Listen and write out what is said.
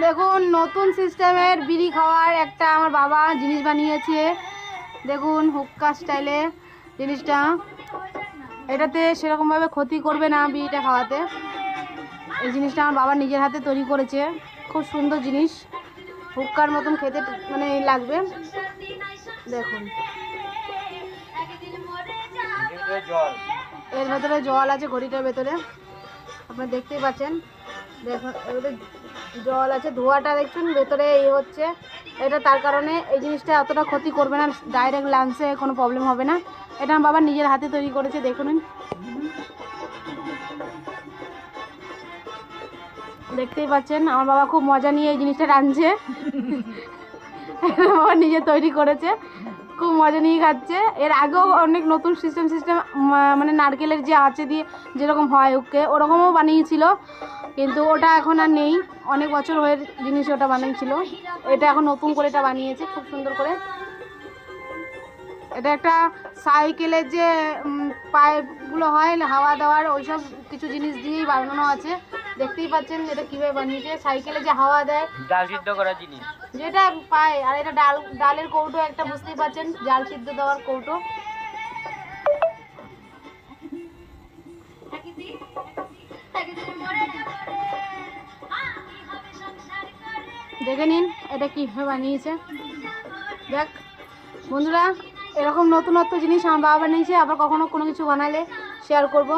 দেখুন নতুন সিস্টেমের বিড়ি খাওয়ার একটা আমার বাবা জিনিস বানিয়েছে। দেখুন হুক্কা স্টাইলে জিনিসটা, এটাতে সেরকমভাবে ক্ষতি করবে না বিড়িটা খাওয়াতে। এই জিনিসটা আমার বাবা নিজের হাতে তৈরি করেছে, খুব সুন্দর জিনিস, হুক্কার মতন খেতে মানে লাগবে। দেখুন এর ভেতরে জল আছে, ঘড়িটার ভেতরে আপনারা দেখতেই পাচ্ছেন। দেখুন এর জল আছে, ধোঁয়াটা দেখছেন ভেতরে এই হচ্ছে এটা, তার কারণে এই জিনিসটা অতটা ক্ষতি করবে না, ডাইরেক্ট লাংসে কোনো প্রবলেম হবে না। এটা আমার বাবা নিজের হাতে তৈরি করেছে। দেখুন দেখতেই পাচ্ছেন আমার বাবা খুব মজা নিয়ে এই জিনিসটা রাঁধছে। বাবা নিজে তৈরি করেছে, খুব মজা নিয়ে খাচ্ছে। এর আগেও অনেক নতুন সিস্টেম মানে নারকেলের যে আঁচে দিয়ে যেরকম হয় ওকে ওরকমও বানিয়েছিল, কিন্তু ওটা এখন আর নেই, অনেক বছর হয়ে জিনিস ওটা বানিয়েছিল। এটা এখন নতুন করে এটা বানিয়েছে খুব সুন্দর করে। এটা একটা সাইকেলের যে পাইপগুলো হয় হাওয়া দেওয়ার, ওইসব কিছু জিনিস দিয়েই বানানো আছে। দেখতেই পাচ্ছেন এটা কিভাবে বানিয়েছে, সাইকেলে যে হাওয়া দেয় ডাল সিদ্ধ করার জিনিস যেটা পায়, আর এটা ডালের কৌটো একটা, বুঝতেই পাচ্ছেন ডাল সিদ্ধ দেওয়ার কৌটো। দেখে নিন এটা কীভাবে বানিয়েছে। দেখ বন্ধুরা, এরকম নতুনত্ব জিনিস আমার বাবা বানিয়েছে, আবার কখনো কোনো কিছু বানালে শেয়ার করব।